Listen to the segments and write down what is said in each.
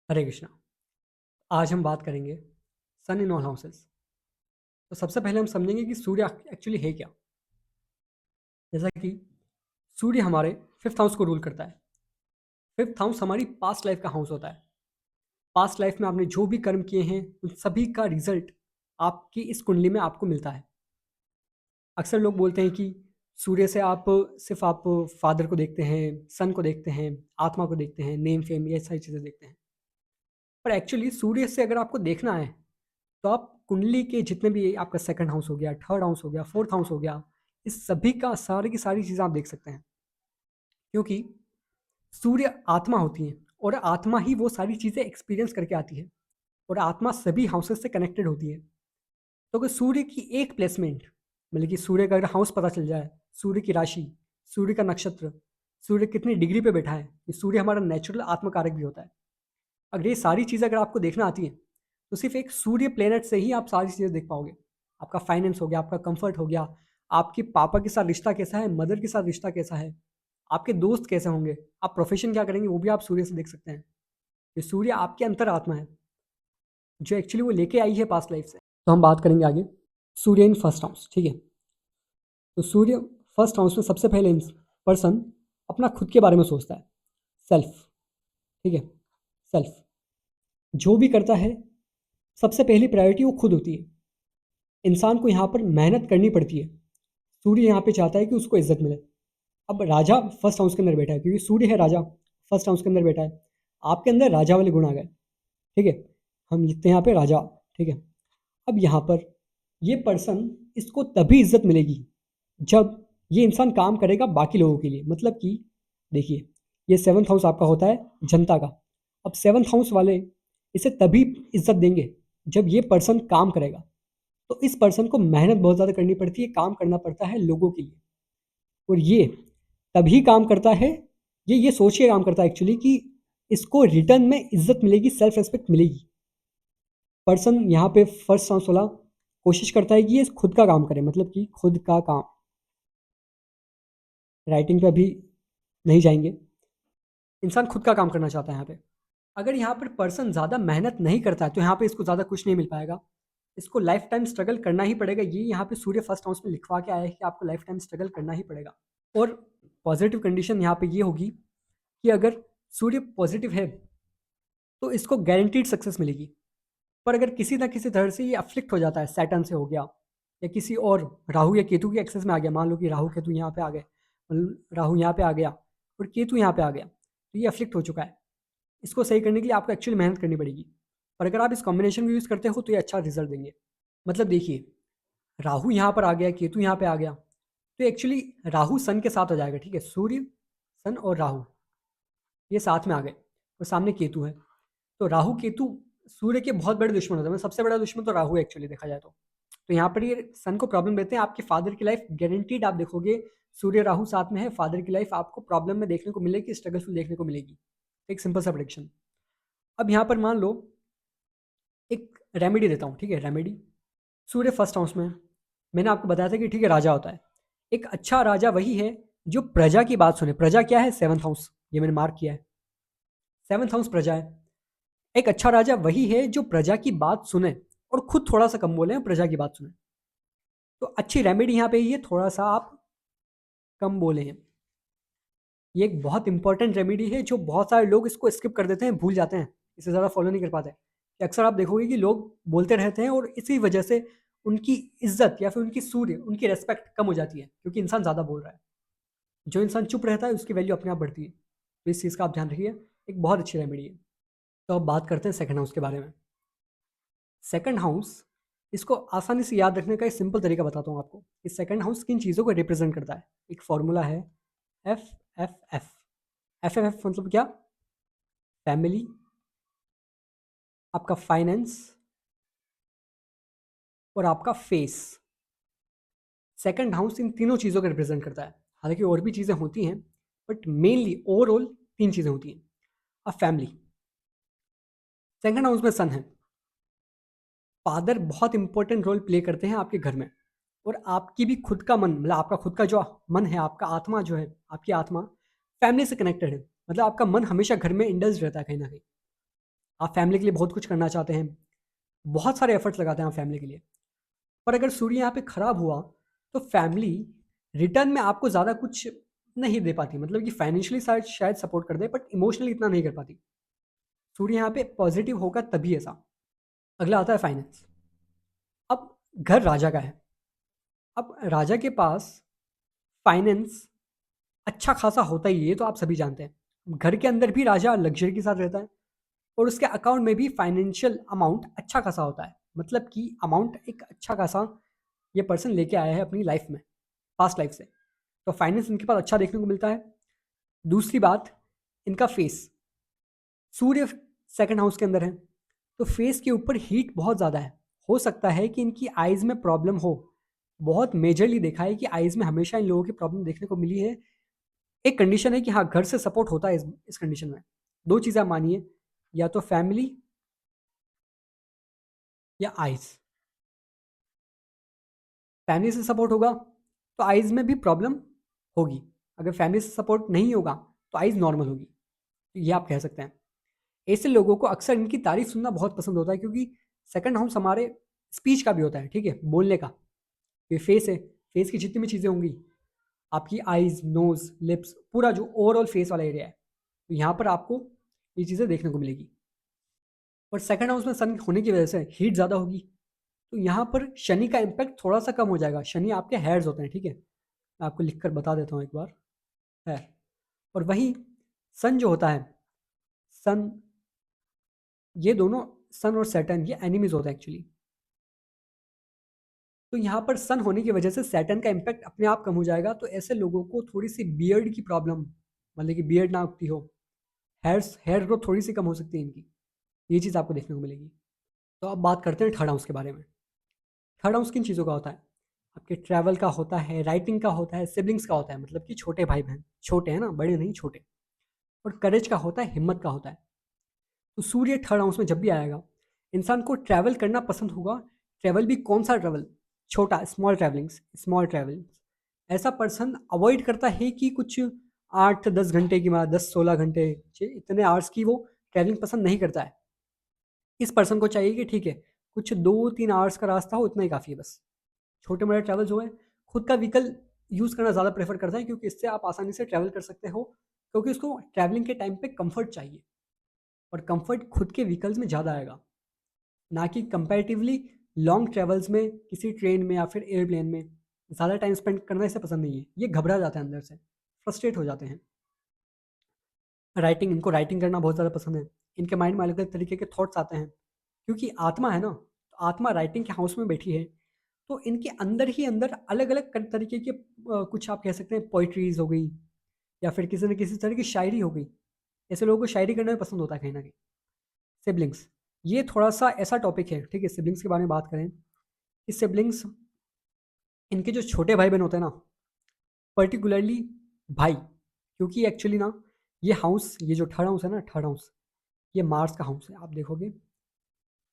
हरे कृष्णा। आज हम बात करेंगे सन इन ऑल हाउसेस। तो सबसे पहले हम समझेंगे कि सूर्य एक्चुअली है क्या। जैसा कि सूर्य हमारे फिफ्थ हाउस को रूल करता है। फिफ्थ हाउस हमारी पास्ट लाइफ का हाउस होता है। पास्ट लाइफ में आपने जो भी कर्म किए हैं उन सभी का रिजल्ट आपकी इस कुंडली में आपको मिलता है। अक्सर लोग बोलते हैं कि सूर्य से आप सिर्फ आप फादर को देखते हैं, सन को देखते हैं, आत्मा को देखते हैं, नेम फेम, ये सारी चीज़ें देखते हैं। पर एक्चुअली सूर्य से अगर आपको देखना है तो आप कुंडली के जितने भी आपका सेकंड हाउस हो गया, थर्ड हाउस हो गया, फोर्थ हाउस हो गया, इस सभी का सारी की सारी चीज़ें आप देख सकते हैं। क्योंकि सूर्य आत्मा होती है और आत्मा ही वो सारी चीज़ें एक्सपीरियंस करके आती है और आत्मा सभी हाउसेस से कनेक्टेड होती है। तो अगर सूर्य की एक प्लेसमेंट, मतलब कि सूर्य का अगर हाउस पता चल जाए, सूर्य की राशि, सूर्य का नक्षत्र, सूर्य कितनी डिग्री पे बैठा है, ये सूर्य हमारा नेचुरल आत्मकारक भी होता है। अगर ये सारी चीज़ें अगर आपको देखना आती हैं तो सिर्फ एक सूर्य प्लेनेट से ही आप सारी चीज़ें देख पाओगे। आपका फाइनेंस हो गया, आपका कंफर्ट हो गया, आपके पापा के साथ रिश्ता कैसा है, मदर के साथ रिश्ता कैसा है, आपके दोस्त कैसे होंगे, आप प्रोफेशन क्या करेंगे, वो भी आप सूर्य से देख सकते हैं। ये सूर्य आपके अंतर आत्मा है जो एक्चुअली वो लेके आई है पास्ट लाइफ से। तो हम बात करेंगे आगे सूर्य इन फर्स्ट हाउस। ठीक है, तो सूर्य फर्स्ट हाउस में सबसे पहले पर्सन अपना खुद के बारे में सोचता है, सेल्फ। ठीक है, सेल्फ जो भी करता है सबसे पहली प्रायोरिटी वो खुद होती है। इंसान को यहाँ पर मेहनत करनी पड़ती है। सूर्य यहाँ पे चाहता है कि उसको इज्जत मिले। अब राजा फर्स्ट हाउस के अंदर बैठा है, क्योंकि सूर्य है राजा, फर्स्ट हाउस के अंदर बैठा है। आपके अंदर राजा वाले गुण आ गए। ठीक है, हम लिखते हैं यहाँ पे राजा। ठीक है, अब यहाँ पर ये पर्सन, इसको तभी इज्जत मिलेगी जब ये इंसान काम करेगा बाकी लोगों के लिए। मतलब कि देखिए, ये सेवन्थ हाउस आपका होता है जनता का। अब सेवन्थ हाउस वाले इसे तभी इज्जत देंगे जब ये पर्सन काम करेगा। तो इस पर्सन को मेहनत बहुत ज़्यादा करनी पड़ती है, काम करना पड़ता है लोगों के लिए। और ये तभी काम करता है, ये सोच के काम करता है एक्चुअली कि इसको रिटर्न में इज्जत मिलेगी, सेल्फ रेस्पेक्ट मिलेगी। पर्सन यहाँ पे फर्स्ट हाउस वाला कोशिश करता है कि ये खुद का काम करे, मतलब कि खुद का काम। राइटिंग पे अभी नहीं जाएंगे। इंसान खुद का काम करना चाहता है यहाँ पे। अगर यहाँ पर पर्सन ज़्यादा मेहनत नहीं करता है तो यहाँ पे इसको ज़्यादा कुछ नहीं मिल पाएगा। इसको लाइफ टाइम स्ट्रगल करना ही पड़ेगा। ये यहाँ पे सूर्य फर्स्ट हाउस में लिखवा के आया है कि आपको लाइफ टाइम स्ट्रगल करना ही पड़ेगा। और पॉजिटिव कंडीशन यहाँ पे ये होगी कि अगर सूर्य पॉजिटिव है तो इसको गारंटीड सक्सेस मिलेगी। पर अगर किसी ना किसी तरह से ये अफ्लिक्ट हो जाता है, सैटर्न से हो गया या किसी और राहु या केतु के एक्सेस में आ गया, मान लो कि राहु केतु यहाँ पे आ गए, राहु यहाँ पे आ गया और केतु यहाँ पे आ गया, तो ये अफ्लिक्ट हो चुका है। इसको सही करने के लिए आपको एक्चुअली मेहनत करनी पड़ेगी। पर अगर आप इस कॉम्बिनेशन को यूज़ करते हो तो ये अच्छा रिजल्ट देंगे। मतलब देखिए, राहु यहाँ पर आ गया, केतु यहाँ पे आ गया, तो एक्चुअली राहु सन के साथ हो जाएगा। ठीक है, सूर्य, सन और राहु ये साथ में आ गए और सामने केतु है। तो राहु केतु सूर्य के बहुत बड़े दुश्मन होते हैं। सबसे बड़ा दुश्मन तो राहु है एक्चुअली देखा जाए तो यहाँ पर ये सन को प्रॉब्लम देते हैं। आपके फादर की लाइफ गारंटीड आप देखोगे, सूर्य राहु साथ में है, फादर की लाइफ आपको प्रॉब्लम में देखने को मिलेगी, स्ट्रगलफुल देखने को मिलेगी। एक सिंपल सा प्रेडिक्शन। अब यहाँ पर मान लो एक रेमेडी देता हूँ। ठीक है, रेमेडी, सूर्य फर्स्ट हाउस में, मैंने आपको बताया था कि ठीक है राजा होता है। एक अच्छा राजा वही है जो प्रजा की बात सुने। प्रजा क्या है? सेवंथ हाउस, ये मैंने मार्क किया है, सेवंथ हाउस प्रजा है। एक अच्छा राजा वही है जो प्रजा की बात सुने और खुद थोड़ा सा कम बोले, प्रजा की बात सुने। तो अच्छी रेमेडी यहाँ पे ये थोड़ा सा आप कम बोले हैं। ये एक बहुत इंपॉर्टेंट रेमेडी है जो बहुत सारे लोग इसको स्किप कर देते हैं, भूल जाते हैं, इसे ज़्यादा फॉलो नहीं कर पाते। अक्सर आप देखोगे कि लोग बोलते रहते हैं और इसी वजह से उनकी इज्जत या फिर उनकी सूर्य, उनकी रेस्पेक्ट कम हो जाती है, क्योंकि इंसान ज़्यादा बोल रहा है। जो इंसान चुप रहता है उसकी वैल्यू अपने आप बढ़ती है। तो इस चीज़ का आप ध्यान रखिए, एक बहुत अच्छी रेमेडी है। तो अब बात करते हैं सेकंड हाउस के बारे में। सेकंड हाउस, इसको आसानी से याद रखने का एक सिंपल तरीका बताता हूँ आपको। इस सेकंड हाउस किन चीज़ों को रिप्रेजेंट करता है। एक फॉर्मूला है, F F F. F F F मतलब क्या? फैमिली, आपका फाइनेंस और आपका फेस। सेकंड हाउस इन तीनों चीज़ों को रिप्रेजेंट करता है। हालांकि और भी चीज़ें होती हैं, बट मेनली ओवरऑल तीन चीज़ें होती हैं। अब फैमिली, सेकंड हाउस में सन है। फादर बहुत इंपॉर्टेंट रोल प्ले करते हैं आपके घर में। और आपकी भी खुद का मन, मतलब आपका खुद का जो मन है, आपका आत्मा जो है, आपकी आत्मा फैमिली से कनेक्टेड है। मतलब आपका मन हमेशा घर में इंडल्ज रहता है कहीं ना कहीं। आप फैमिली के लिए बहुत कुछ करना चाहते हैं, बहुत सारे एफर्ट्स लगाते हैं आप फैमिली के लिए। पर अगर सूर्य यहाँ पे खराब हुआ तो फैमिली रिटर्न में आपको ज़्यादा कुछ नहीं दे पाती, मतलब कि फाइनेंशियली शायद सपोर्ट कर दे बट इमोशनली इतना नहीं कर पाती। सूर्य यहाँ पे पॉजिटिव होगा तभी ऐसा। अगला आता है फाइनेंस। अब घर राजा का है। अब राजा के पास फाइनेंस अच्छा खासा होता ही है, ये तो आप सभी जानते हैं। घर के अंदर भी राजा लग्जरी के साथ रहता है और उसके अकाउंट में भी फाइनेंशियल अमाउंट अच्छा खासा होता है, मतलब कि अमाउंट एक अच्छा खासा ये पर्सन लेके आया है अपनी लाइफ में, पास्ट लाइफ से। तो फाइनेंस इनके पास अच्छा देखने को मिलता है। दूसरी बात, इनका फेस, सूर्य सेकंड हाउस के अंदर है तो फेस के ऊपर हीट बहुत ज़्यादा है। हो सकता है कि इनकी आइज़ में प्रॉब्लम हो। बहुत मेजरली देखा है कि आइज़ में हमेशा इन लोगों की प्रॉब्लम देखने को मिली है। एक कंडीशन है कि हाँ, घर से सपोर्ट होता है इस कंडीशन में। दो चीज़ें आप मानिए, या तो फैमिली या आइज़। फैमिली से सपोर्ट होगा तो आइज़ में भी प्रॉब्लम होगी। अगर फैमिली से सपोर्ट नहीं होगा तो आइज़ नॉर्मल होगी। ये आप कह सकते हैं। ऐसे लोगों को अक्सर इनकी तारीफ सुनना बहुत पसंद होता है, क्योंकि सेकंड हाउस हमारे स्पीच का भी होता है, ठीक है, बोलने का। ये फेस है, फेस की जितनी भी चीज़ें होंगी, आपकी आईज, नोज, लिप्स, पूरा जो ओवरऑल फेस वाला एरिया है, तो यहाँ पर आपको ये चीज़ें देखने को मिलेगी। और सेकंड हाउस में सन होने की वजह से हीट ज़्यादा होगी, तो यहाँ पर शनि का इम्पैक्ट थोड़ा सा कम हो जाएगा। शनि आपके हेयर्स होते हैं, ठीक है, मैं आपको लिख कर बता देता हूँ एक बार। है, और वहीं सन जो होता है, सन, ये दोनों, सन और सैटर्न, ये एनिमीज होते हैं एक्चुअली। तो यहाँ पर सन होने की वजह से सैटर्न का इम्पैक्ट अपने आप कम हो जाएगा। तो ऐसे लोगों को थोड़ी सी बियर्ड की प्रॉब्लम, मतलब कि बियर्ड ना उगती हो, हेयर ग्रोथ थोड़ी सी कम हो सकती है इनकी, ये चीज़ आपको देखने को मिलेगी। तो अब बात करते हैं थर्ड हाउस के बारे में। थर्ड हाउस किन चीज़ों का होता है? आपके ट्रैवल का होता है, राइटिंग का होता है, सिबलिंग्स का होता है, मतलब कि छोटे भाई बहन, छोटे हैं ना, बड़े नहीं, छोटे। और करेज का होता है, हिम्मत का होता है। तो सूर्य थर्ड हाउस में जब भी आएगा, इंसान को ट्रैवल करना पसंद होगा। ट्रैवल भी कौन सा ट्रैवल? छोटा, स्मॉल ट्रैवलिंग्स, स्मॉल ट्रैवलिंग्स। ऐसा पर्सन अवॉइड करता है कि कुछ 8-10 घंटे की, 10-16 घंटे, इतने आवर्स की वो ट्रैवलिंग पसंद नहीं करता है। इस पर्सन को चाहिए कि ठीक है, कुछ 2-3 आवर्स का रास्ता हो, इतना ही काफ़ी है बस। छोटे मोटे ट्रैवल जो है, खुद का व्हीकल यूज़ करना ज़्यादा प्रेफर करता है, क्योंकि इससे आप आसानी से ट्रैवल कर सकते हो, क्योंकि उसको ट्रैवलिंग के टाइम पे कंफर्ट चाहिए। और कंफर्ट खुद के व्हीकल्स में ज़्यादा आएगा, ना कि कंपैरेटिवली लॉन्ग ट्रैवल्स में, किसी ट्रेन में या फिर एयरप्लेन में ज़्यादा टाइम स्पेंड करना इसे पसंद नहीं है। ये घबरा जाते हैं अंदर से, फ्रस्ट्रेट हो जाते हैं। राइटिंग, इनको राइटिंग करना बहुत ज़्यादा पसंद है। इनके माइंड में अलग अलग तरीके के थॉट्स आते हैं, क्योंकि आत्मा है ना, तो आत्मा राइटिंग के हाउस में बैठी है। तो इनके अंदर ही अंदर अलग अलग तरीके के कुछ आप कह सकते हैं पोइट्रीज हो गई, या फिर किसी न किसी तरह की शायरी हो गई। ऐसे लोगों को शायरी करना भी पसंद होता है कहीं ना कहीं। सिबलिंग्स, ये थोड़ा सा ऐसा टॉपिक है, ठीक है, सिबलिंग्स के बारे में बात करें कि सिबलिंग्स, इनके जो छोटे भाई बहन होते हैं ना, पर्टिकुलरली भाई, क्योंकि एक्चुअली ना, ये हाउस, ये जो थर्ड हाउस है ना, थर्ड हाउस, ये मार्स का हाउस है। आप देखोगे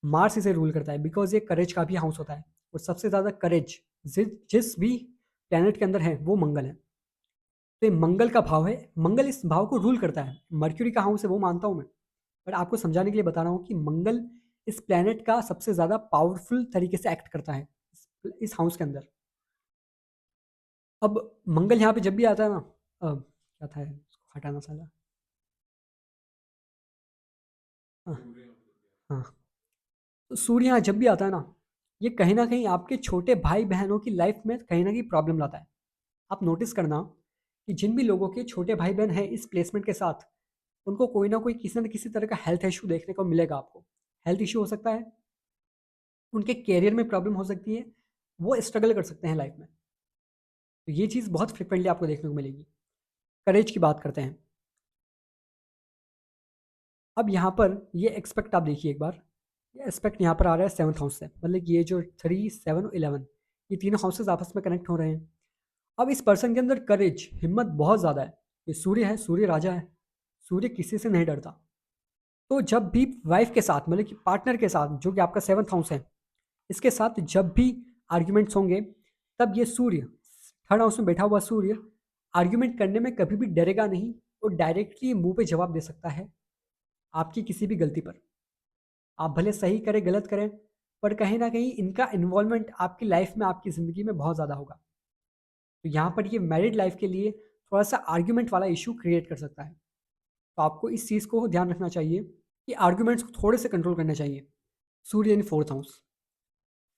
मार्स इसे रूल करता है, बिकॉज ये करेज का भी हाउस होता है। और सबसे ज़्यादा करेज जिस भी प्लैनेट के अंदर है वो मंगल है। तो ये मंगल का भाव है, मंगल इस भाव को रूल करता है। मर्क्यूरी का हाउस है वो मानता हूँ मैं, बट आपको समझाने के लिए बता रहा हूँ कि मंगल इस प्लैनेट का सबसे ज़्यादा पावरफुल तरीके से एक्ट करता है इस हाउस के अंदर। अब मंगल यहाँ पे जब भी आता है ना, क्या था उसको हटाना साला, हाँ, हाँ, तो सूर्य यहाँ जब भी आता है ना, ये कहीं ना कहीं आपके छोटे भाई बहनों की लाइफ में कहीं ना कहीं प्रॉब्लम लाता है। आप नोटिस करना कि जिन भी लोगों के छोटे भाई बहन हैं इस प्लेसमेंट के साथ, उनको कोई ना कोई, किसी न किसी तरह का हेल्थ इशू देखने को मिलेगा आपको। हेल्थ इशू हो सकता है, उनके करियर में प्रॉब्लम हो सकती है, वो स्ट्रगल कर सकते हैं लाइफ में। तो ये चीज़ बहुत फ्रिक्वेंटली आपको देखने को मिलेगी। करेज की बात करते हैं। अब यहाँ पर ये एक्सपेक्ट आप देखिए एक बार, ये एस्पेक्ट यहाँ पर आ रहा है सेवन्थ हाउस से, मतलब कि ये जो 3, 7, 11, ये तीनों हाउसेज आपस में कनेक्ट हो रहे हैं। अब इस पर्सन के अंदर करेज, हिम्मत बहुत ज़्यादा है। ये सूर्य है, सूर्य राजा है, सूर्य किसी से नहीं डरता। तो जब भी वाइफ के साथ, मतलब कि पार्टनर के साथ, जो कि आपका सेवन्थ हाउस है, इसके साथ जब भी आर्ग्यूमेंट्स होंगे, तब ये सूर्य, थर्ड हाउस में बैठा हुआ सूर्य, आर्ग्यूमेंट करने में कभी भी डरेगा नहीं, और डायरेक्टली मुंह पे जवाब दे सकता है आपकी किसी भी गलती पर। आप भले सही करें, गलत करें, पर कहीं न कहीं इनका इन्वॉल्वमेंट आपकी लाइफ़ में, आपकी ज़िंदगी में बहुत ज़्यादा होगा। तो यहाँ पर ये मैरिड लाइफ़ के लिए थोड़ा-सा आर्गुमेंट वाला इश्यू क्रिएट कर सकता है। तो आपको इस चीज़ को ध्यान रखना चाहिए कि आर्गुमेंट्स को थोड़े से कंट्रोल करना चाहिए। सूर्य इन 4th हाउस।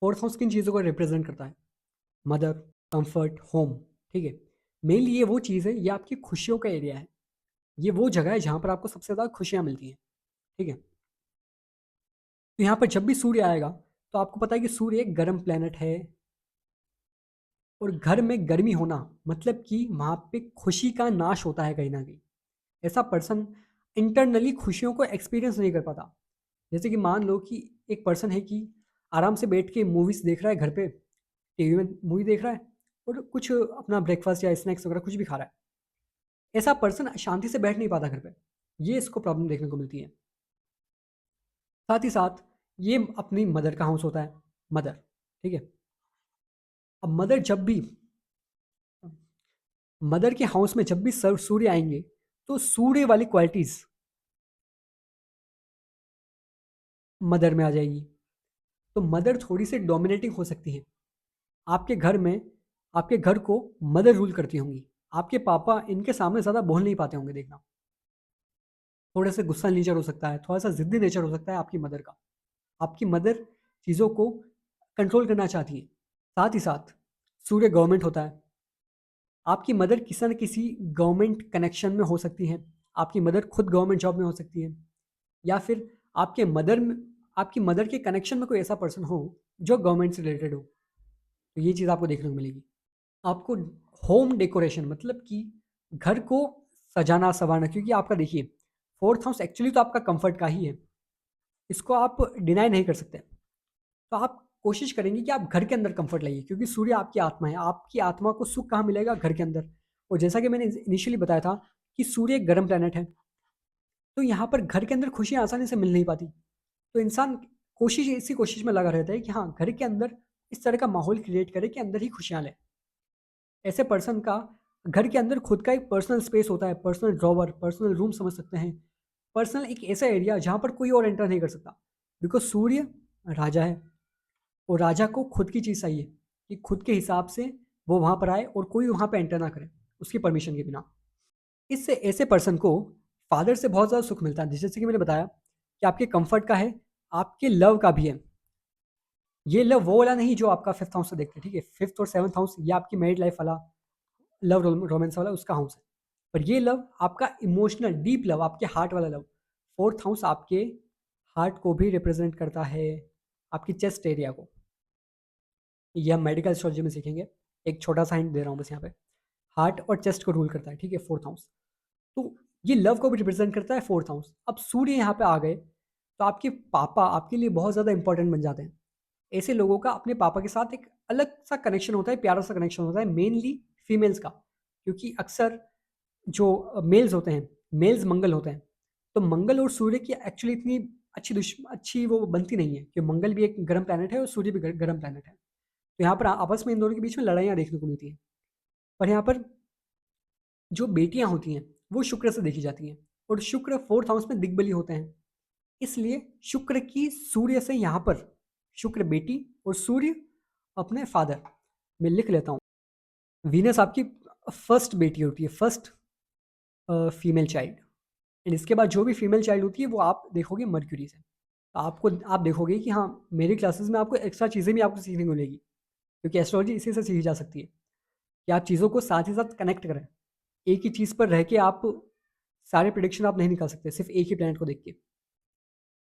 4th हाउस किन चीज़ों को रिप्रेज़ेंट करता है? मदर, कम्फर्ट, होम, ठीक है? मेनली ये वो चीज़ है, ये आपकी खुशियों का एरिया है। ये वो जगह है जहाँ पर आपको सबसे ज़्यादा खुशियाँ मिलती हैं, ठीक है? तो यहाँ पर जब भी सूर्य आएगा, तो आपको पता है कि सूर्य एक गर्म प्लैनेट है और घर में गर्मी होना मतलब कि वहाँ पे खुशी का नाश होता है कहीं न कहीं। ऐसा पर्सन इंटरनली खुशियों को एक्सपीरियंस नहीं कर पाता। जैसे कि मान लो कि एक पर्सन है कि आराम से बैठ के मूवीज़ देख रहा है घर पे, टीवी में मूवी देख रहा है और कुछ अपना ब्रेकफ़ास्ट या स्नैक्स वगैरह कुछ भी खा रहा है। ऐसा पर्सन शांति से बैठ नहीं पाता घर पे। ये इसको प्रॉब्लम देखने को मिलती है। साथ ही साथ ये अपनी मदर का हाउस होता है, मदर, ठीक है? अब मदर के हाउस में जब भी सूर्य आएँगे, तो सूर्य वाली क्वालिटीज़ मदर में आ जाएगी। तो मदर थोड़ी-सी डोमिनेटिंग हो सकती हैं। आपके घर में आपके घर को मदर रूल करती होंगी। आपके पापा इनके सामने ज़्यादा बोल नहीं पाते होंगे देखना। थोड़े से गुस्सा नेचर हो सकता है, थोड़ा-सा ज़िद्दी नेचर हो सकता है आपकी मदर का। आपकी मदर चीज़ों को कंट्रोल करना चाहती है। साथ ही साथ सूर्य गवर्नमेंट होता है। आपकी मदर किसी न किसी गवर्नमेंट कनेक्शन में हो सकती हैं। आपकी मदर खुद गवर्नमेंट जॉब में हो सकती है या फिर आपके मदर में आपकी मदर के कनेक्शन में कोई ऐसा पर्सन हो जो गवर्नमेंट से रिलेटेड हो। तो ये चीज़ आपको देखने को मिलेगी। आपको होम डेकोरेशन मतलब कि घर को सजाना संवारना, क्योंकि आपका देखिए 4th हाउस एक्चुअली तो आपका कंफर्ट का ही है। इसको आप डिनाई नहीं कर सकते। तो आप कोशिश करेंगे कि आप घर के अंदर कंफर्ट लाइए, क्योंकि सूर्य आपकी आत्मा है। आपकी आत्मा को सुख कहाँ मिलेगा? घर के अंदर। और जैसा कि मैंने इनिशियली बताया था कि सूर्य एक गर्म प्लैनेट है, तो यहाँ पर घर के अंदर खुशियाँ आसानी से मिल नहीं पाती। तो इंसान इसी कोशिश में लगा रहता है कि हाँ, घर के अंदर इस तरह का माहौल क्रिएट करे कि अंदर ही खुशियाँ लें। ऐसे पर्सन का घर के अंदर खुद का एक पर्सनल स्पेस होता है, पर्सनल ड्रॉवर, पर्सनल रूम समझ सकते हैं। पर्सनल एक ऐसा एरिया जहाँ पर कोई और एंटर नहीं कर सकता। बिकॉज़ सूर्य राजा है और राजा को खुद की चीज़ चाहिए कि खुद के हिसाब से वो वहाँ पर आए और कोई वहाँ पे एंटर ना करे, उसकी परमिशन के बिना। इससे ऐसे पर्सन को फादर से बहुत ज़्यादा सुख मिलता है। जैसे कि मैंने बताया कि आपके कम्फर्ट का है, आपके लव का भी है। ये लव वो वाला नहीं जो आपका 5th हाउस से देखते हैं, ठीक है? 5th और 7th हाउस ये आपकी मैरिड लाइफ़ वाला लव रोमांस वाला उसका हाउस है। पर ये लव आपका इमोशनल डीप लव, आपके हार्ट वाला लव। 4th हाउस आपके हार्ट को भी रिप्रेजेंट करता है, आपकी चेस्ट एरिया को। ये हम मेडिकल एस्ट्रोलॉजी में सीखेंगे। एक छोटा-सा हिंट दे रहा हूँ बस यहाँ पे। हार्ट और चेस्ट को रूल करता है, ठीक है? 4th house. तो ये लव को भी रिप्रेजेंट करता है 4th हाउस। अब सूर्य यहाँ पे आ गए, तो आपके पापा आपके लिए बहुत ज़्यादा इंपॉर्टेंट बन जाते हैं। ऐसे लोगों का अपने पापा के साथ एक अलग-सा कनेक्शन होता है, प्यारा-सा कनेक्शन होता है, मेनली फीमेल्स का। क्योंकि अक्सर जो मेल्स होते हैं, मेल्स मंगल होते हैं। तो मंगल और सूर्य की एक्चुअली इतनी अच्छी वो बनती नहीं है कि मंगल भी एक गर्म प्लैनेट है और सूर्य भी गर्म प्लैनेट है। तो यहाँ पर आपस में इन दोनों के बीच में लड़ाइयाँ देखने को मिलती हैं। पर यहाँ पर जो बेटियाँ होती हैं, वो शुक्र से देखी जाती हैं और शुक्र 4th हाउस में दिग्बली होते हैं। इसलिए शुक्र की सूर्य से यहाँ पर शुक्र बेटी और सूर्य अपने फादर। मैं लिख लेता हूँ। वीनस आपकी फर्स्ट बेटी होती है, फर्स्ट फीमेल चाइल्ड। एंड इसके बाद जो भी फीमेल चाइल्ड होती है वो आप देखोगे मर्क्यूरी से। तो आप देखोगे कि हाँ, मेरी क्लासेस में आपको एक्स्ट्रा चीज़ें भी आपको सीखने को मिलेगी, क्योंकि एस्ट्रोलॉजी इसी से सीखी जा सकती है कि आप चीज़ों को साथ ही साथ कनेक्ट करें। एक ही चीज़ पर रह के आप सारे प्रिडिक्शन आप नहीं निकाल सकते सिर्फ एक ही प्लैनेट को देख के।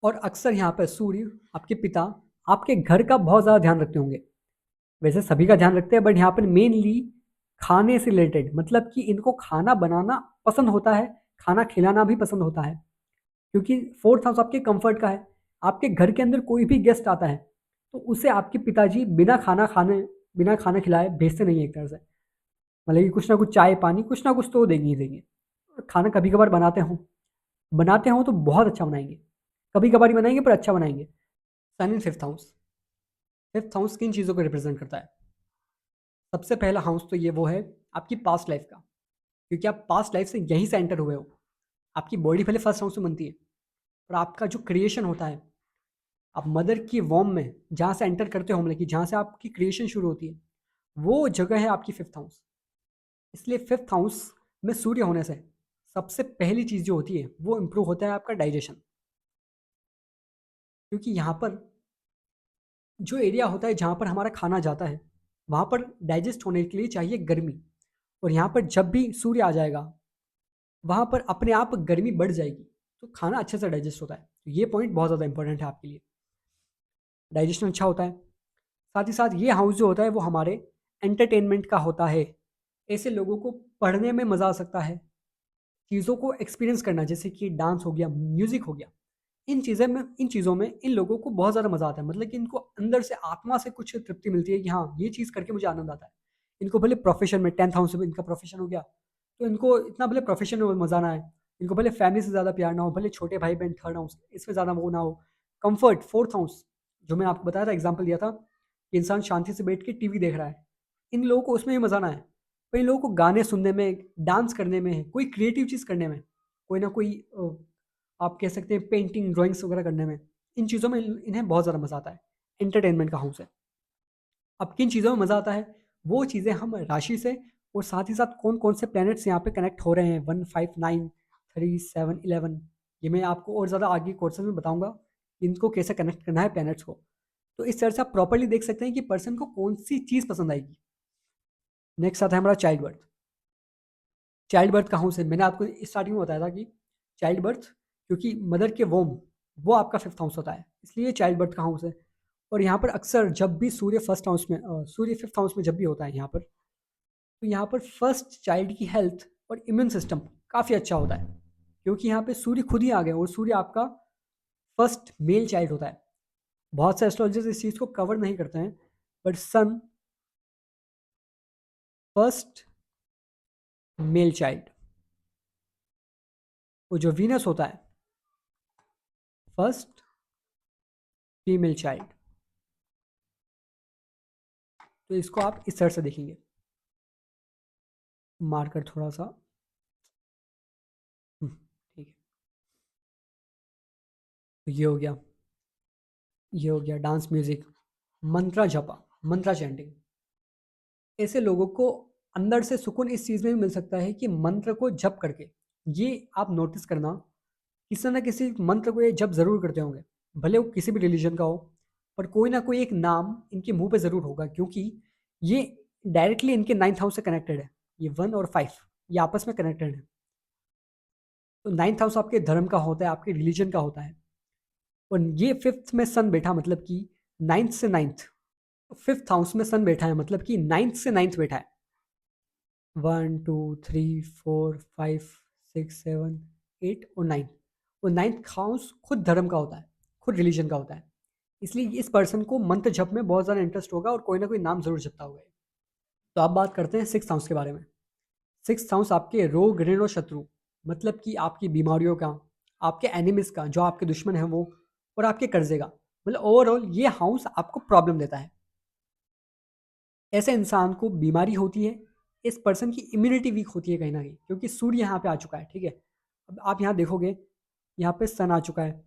और अक्सर यहाँ पर सूर्य आपके पिता आपके घर का बहुत ज़्यादा ध्यान रखते होंगे। वैसे सभी का ध्यान रखते हैं, बट यहाँ पर मेनली खाने से रिलेटेड, मतलब कि इनको खाना बनाना पसंद होता है, खाना खिलाना भी पसंद होता है, क्योंकि 4th हाउस आपके कंफर्ट का है। आपके घर के अंदर कोई भी गेस्ट आता है तो उसे आपके पिताजी बिना खाना खिलाए भेजते नहीं है एक तरह से। मतलब कि कुछ ना कुछ चाय पानी कुछ ना कुछ तो देंगे ही देंगे। और खाना कभी कभार बनाते हों तो बहुत अच्छा बनाएंगे, कभी कभार ही बनाएंगे पर अच्छा बनाएंगे। सन इन 5th हाउस किन चीज़ों को रिप्रेजेंट करता है? सबसे पहला हाउस तो ये वो है आपकी पास्ट लाइफ का, क्योंकि आप पास्ट लाइफ से यहीं से एंटर हुए हो। आपकी बॉडी पहले फर्स्ट हाउस में बनती है, और आपका जो क्रिएशन होता है आप मदर की वॉर्म में जहाँ से एंटर करते हो, मतलब कि जहाँ से आपकी क्रिएशन शुरू होती है, वो जगह है आपकी 5th हाउस। इसलिए 5th हाउस में सूर्य होने से सबसे पहली चीज़ जो होती है वो इम्प्रूव होता है आपका डाइजेशन। क्योंकि यहाँ पर जो एरिया होता है जहाँ पर हमारा खाना जाता है, वहाँ पर डाइजेस्ट होने के लिए चाहिए गर्मी, और यहाँ पर जब भी सूर्य आ जाएगा, वहाँ पर अपने आप गर्मी बढ़ जाएगी, तो खाना अच्छे से डाइजेस्ट होता है। तो ये पॉइंट बहुत ज़्यादा इंपॉर्टेंट है आपके लिए। डाइजेशन अच्छा होता है। साथ ही साथ ये हाउस जो होता है वो हमारे एंटरटेनमेंट का होता है। ऐसे लोगों को पढ़ने में मज़ा आ सकता है, चीज़ों को एक्सपीरियंस करना, जैसे कि डांस हो गया, म्यूज़िक हो गया। इन चीज़ों में इन लोगों को बहुत ज़्यादा मज़ा आता है, मतलब कि इनको अंदर से आत्मा से कुछ तृप्ति मिलती है कि हाँ, ये चीज़ करके मुझे आनंद आता है। इनको भले प्रोफ़ेशन में 10th हाउस में इनका प्रोफ़ेशन हो गया, तो इनको इतना भले प्रोफ़ेशन में मज़ा ना आए, इनको भले फैमिली से ज़्यादा प्यार ना हो, भले छोटे भाई-बहन 3rd हाउस इसमें ज़्यादा वो ना हो, कम्फ़र्ट 4th हाउस, जो मैंने आपको बताया था, एग्ज़ाम्पल दिया था कि इंसान शांति से बैठ के टीवी देख रहा है, इन लोगों को उसमें भी मज़ा ना आए। पर इन लोगों को गाने सुनने में, डांस करने में, कोई क्रिएटिव चीज़ करने में, कोई ना कोई आप कह सकते हैं पेंटिंग, ड्राइंग्स वगैरह करने में, इन चीज़ों में इन्हें बहुत ज़्यादा मज़ा आता है। एंटरटेनमेंट का हाउस है। अब किन चीज़ों में मज़ा आता है, वो चीज़ें हम राशि से और साथ ही साथ कौन-कौन से प्लैनेट्स यहाँ पे कनेक्ट हो रहे हैं 1, 5, 9, 3, 7, 11, ये मैं आपको और ज़्यादा आगे कोर्सेज़ में बताऊँगा, इनको कैसे कनेक्ट करना है प्लैनेट्स को। तो इस तरह से आप प्रॉपर्ली देख सकते हैं कि पर्सन को कौन-सी चीज़ पसंद आएगी। नेक्स्ट आता है हमारा चाइल्ड बर्थ। चाइल्ड बर्थ का हाउस है, मैंने आपको स्टार्टिंग में बताया था कि चाइल्ड बर्थ, क्योंकि मदर के वोम वो आपका 5th हाउस होता है, इसलिए चाइल्ड बर्थ का हाउस है। और यहाँ पर अक्सर जब भी सूर्य 5th हाउस में जब भी होता है यहाँ पर, तो यहाँ पर फर्स्ट चाइल्ड की हेल्थ और इम्यून सिस्टम काफ़ी अच्छा होता है, क्योंकि यहाँ पे सूर्य खुद ही आ गए और सूर्य आपका फर्स्ट मेल चाइल्ड होता है। बहुत से एस्ट्रोलॉजर्स इस चीज़ को कवर नहीं करते हैं, but sun first male child, वो जो वीनस होता है फर्स्ट फीमेल चाइल्ड। तो इसको आप इस तरह से देखेंगे, मार्कर थोड़ा सा ठीक है। तो ये हो गया डांस, म्यूजिक, मंत्रा जपा, मंत्रा चैंटिंग। ऐसे लोगों को अंदर से सुकून इस चीज़ में भी मिल सकता है कि मंत्र को जप करके, ये आप नोटिस करना, किसी ना किसी मंत्र को ये जप ज़रूर करते होंगे, भले वो किसी भी रिलीजन का हो, पर कोई ना कोई एक नाम इनके मुंह पे ज़रूर होगा, क्योंकि ये डायरेक्टली इनके 9th हाउस से कनेक्टेड है। ये 1 और 5 ये आपस में कनेक्टेड है। तो 9th हाउस आपके धर्म का होता है, आपके रिलीजन का होता है, और ये 5th में सन बैठा, मतलब कि 9th से 9th, 5th हाउस में सन बैठा है, मतलब कि 9th से 9th बैठा है। 1, 2, 3, 4, 5, 6, 7, 8 और 9, और 9th हाउस खुद धर्म का होता है, खुद रिलीजन का होता है। इसलिए इस पर्सन को मंत्र जप में बहुत ज़्यादा इंटरेस्ट होगा और कोई ना कोई नाम ज़रूर जपता होगा। तो आप बात करते हैं 6th हाउस के बारे में। 6th हाउस आपके रोग, ऋण और शत्रु, मतलब कि आपकी बीमारियों का, आपके एनिमीज का, जो आपके दुश्मन हैं वो, और आपके कर्जे का, मतलब ओवरऑल ये हाउस आपको प्रॉब्लम देता है। ऐसे इंसान को बीमारी होती है, इस पर्सन की इम्यूनिटी वीक होती है कहीं ना कहीं, क्योंकि सूर्य यहाँ पे आ चुका है, ठीक है। अब आप यहाँ देखोगे, यहाँ पे सन आ चुका है,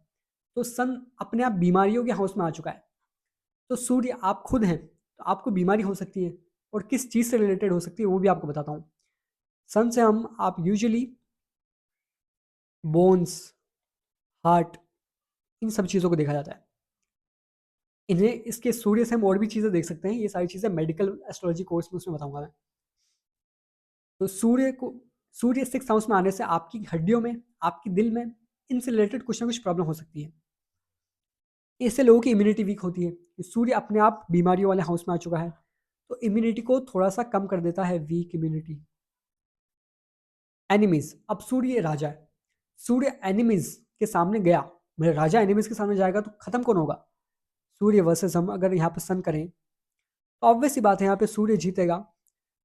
तो सन अपने आप बीमारियों के हाउस में आ चुका है। तो सूर्य आप खुद हैं, तो आपको बीमारी हो सकती है, और किस चीज़ से रिलेटेड हो सकती है वो भी आपको बताता हूँ। सन से हम आप यूजुअली बोन्स, हार्ट, इन सब चीज़ों को देखा जाता है। इन्हें इसके सूर्य से हम और भी चीज़ें देख सकते हैं, ये सारी चीज़ें मेडिकल एस्ट्रोलॉजी कोर्स में उसमें बताऊंगा मैं। तो सूर्य 6th हाउस में आने से आपकी हड्डियों में, आपके दिल में, इनसे रिलेटेड कुछ ना कुछ प्रॉब्लम हो सकती है। इससे लोगों की इम्यूनिटी वीक होती है। सूर्य अपने आप बीमारियों वाले हाउस में आ चुका है, तो इम्यूनिटी को थोड़ा सा कम कर देता है, वीक इम्यूनिटी। एनिमीज, अब सूर्य राजा है, सूर्य एनिमीज के सामने गया, मेरा राजा एनिमीज के सामने जाएगा तो खत्म कौन होगा? सूर्य वर्सेस हम अगर यहाँ पे सन करें, तो ऑब्वियस सी बात है यहाँ पे सूर्य जीतेगा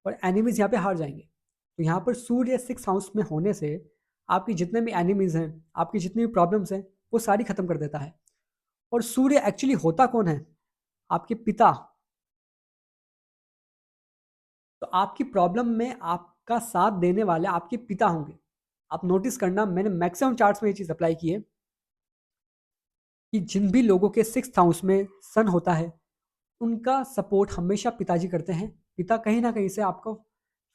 और एनिमीज यहाँ पे हार जाएंगे। तो यहाँ पर सूर्य 6th हाउस में होने से आपकी जितने भी एनिमीज हैं, आपकी जितनी भी प्रॉब्लम्स हैं, वो सारी खत्म कर देता है। और सूर्य एक्चुअली होता कौन है? आपके पिता। तो आपकी प्रॉब्लम में आपका साथ देने वाले आपके पिता होंगे। आप नोटिस करना, मैंने मैक्सिमम चार्ट्स में ये चीज़ अप्लाई की है कि जिन भी लोगों के 6th हाउस में सन होता है, उनका सपोर्ट हमेशा पिताजी करते हैं। पिता कहीं न कहीं से आपको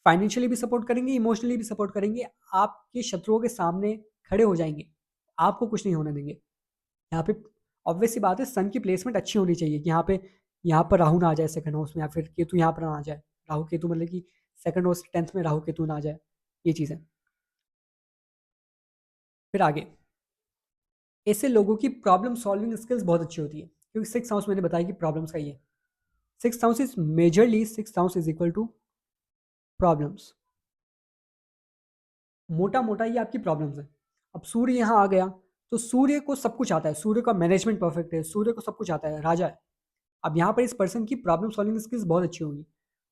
फाइनेंशियली भी सपोर्ट करेंगे, इमोशनली भी सपोर्ट करेंगे, आपके शत्रुओं के सामने खड़े हो जाएँगे, आपको कुछ नहीं होने देंगे। यहाँ पे ऑब्वियस सी बात है, सन की प्लेसमेंट अच्छी होनी चाहिए कि यहाँ पर राहु ना आ जाए सेकंड हाउस में, या फिर केतु यहाँ पर ना आ जाए। राहु केतु मतलब कि सेकंड हाउस 10th में राहु केतु ना आ जाए, ये चीज़ें। फिर आगे, ऐसे लोगों की प्रॉब्लम सॉल्विंग स्किल्स बहुत अच्छी होती है, क्योंकि 6th हाउस मैंने बताया कि प्रॉब्लम्स का ही है। 6th house is majorly 6th house is equal to problems. मोटा मोटा ये आपकी प्रॉब्लम्स है। अब सूर्य यहाँ आ गया, तो सूर्य को सब कुछ आता है, सूर्य का मैनेजमेंट परफेक्ट है, सूर्य को सब कुछ आता है, राजा है। अब यहाँ पर इस पर्सन की प्रॉब्लम सॉल्विंग स्किल्स बहुत अच्छी होंगी।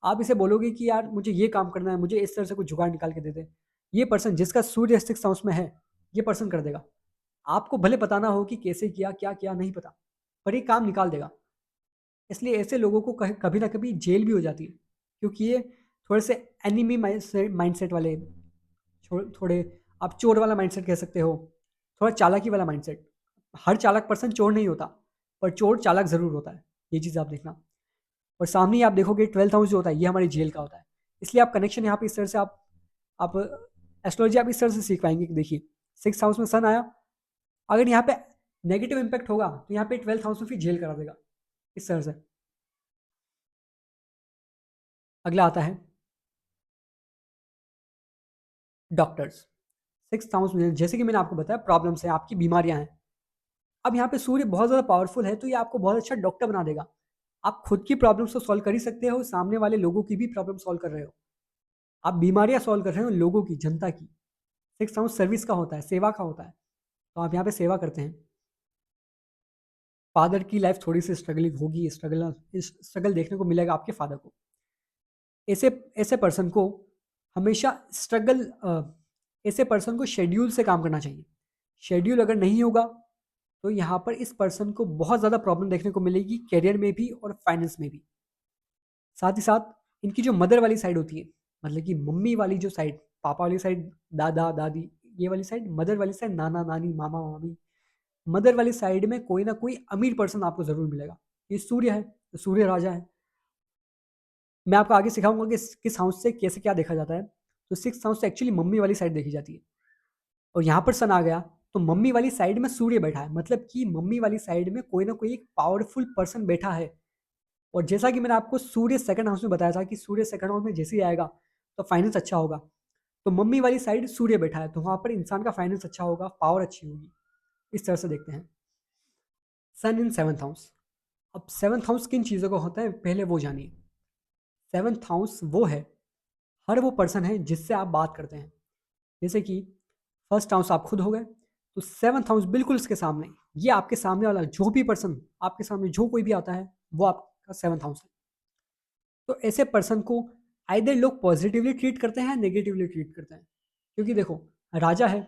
आप इसे बोलोगे कि यार मुझे ये काम करना है, मुझे इस तरह से कुछ जुगाड़ निकाल के दे दे, ये पर्सन जिसका सूर्य 6th हाउस में है, ये पर्सन कर देगा। आपको भले पता ना हो कि कैसे किया, क्या किया, नहीं पता, पर ये काम निकाल देगा। इसलिए ऐसे लोगों को कभी ना कभी जेल भी हो जाती है, क्योंकि ये थोड़े से एनिमी माइंडसेट वाले, थोड़े आप चोर वाला माइंडसेट कह सकते हो, थोड़ा चालाकी वाला माइंडसेट। हर चालाक पर्सन चोर नहीं होता, पर चोर चालाक ज़रूर होता है, ये चीज़ आप देखना। और सामने ही आप देखोगे 12th हाउस जो होता है, ये हमारी जेल का होता है। इसलिए आप कनेक्शन यहाँ पे इस तरह से आप एस्ट्रोलॉजी आप इस तरह से सीख पाएंगे कि देखिए 6th हाउस में सन आया, अगर यहाँ पे नेगेटिव इंपैक्ट होगा तो यहाँ पे 12th हाउस में फिर जेल करा देगा, इस तरह से। अगला आता है डॉक्टर्स। 6th हाउस में जैसे कि मैंने आपको बताया प्रॉब्लम्स है, आपकी बीमारियां हैं। अब यहाँ पे सूर्य बहुत ज़्यादा पावरफुल है, तो ये आपको बहुत अच्छा डॉक्टर बना देगा। आप खुद की प्रॉब्लम्स तो सॉल्व कर ही सकते हो, सामने वाले लोगों की भी प्रॉब्लम सॉल्व कर रहे हो। आप बीमारियां सॉल्व कर रहे हो लोगों की, जनता की। 6th हाउस सर्विस का होता है, सेवा का होता है, तो आप यहाँ पे सेवा करते हैं। फादर की लाइफ थोड़ी सी स्ट्रगलिंग होगी, स्ट्रगल देखने को मिलेगा आपके फादर को। ऐसे ऐसे पर्सन को हमेशा ऐसे पर्सन को शेड्यूल से काम करना चाहिए। शेड्यूल अगर नहीं होगा तो यहाँ पर इस पर्सन को बहुत ज़्यादा प्रॉब्लम देखने को मिलेगी, करियर में भी और फाइनेंस में भी। साथ ही साथ इनकी जो मदर वाली साइड होती है, मतलब कि मम्मी वाली जो साइड, पापा वाली साइड, दादा दादी, ये वाली साइड, मदर वाली साइड, नाना नानी, मामा मामी, मदर वाली साइड में कोई ना कोई अमीर पर्सन आपको ज़रूर मिलेगा। ये सूर्य है, तो सूर्य राजा है। मैं आपको आगे सिखाऊंगा कि किस हाउस से कैसे क्या देखा जाता है। तो 6th हाउस से एक्चुअली मम्मी वाली साइड देखी जाती है, और यहाँ पर सन आ गया, तो मम्मी वाली साइड में सूर्य बैठा है, मतलब कि मम्मी वाली साइड में कोई ना कोई एक पावरफुल पर्सन बैठा है। और जैसा कि मैंने आपको सूर्य सेकंड हाउस में बताया था कि सूर्य सेकंड हाउस में जैसे ही आएगा तो फाइनेंस अच्छा होगा, तो मम्मी वाली साइड सूर्य बैठा है, तो वहाँ पर इंसान का फाइनेंस अच्छा होगा, पावर अच्छी होगी। इस तरह से देखते हैं। सन इन 7th हाउस। अब 7th हाउस किन चीज़ों का होता है पहले वो जानिए। 7th हाउस वो है, हर वो पर्सन है जिससे आप बात करते हैं। जैसे कि फर्स्ट हाउस आप खुद हो गए, तो 7th हाउस बिल्कुल इसके सामने, ये आपके सामने वाला जो भी पर्सन, आपके सामने जो कोई भी आता है, वो आपका 7th हाउस है। तो ऐसे पर्सन को आइदर लोग पॉजिटिवली ट्रीट करते हैं, नेगेटिवली ट्रीट करते हैं। क्योंकि देखो, राजा है,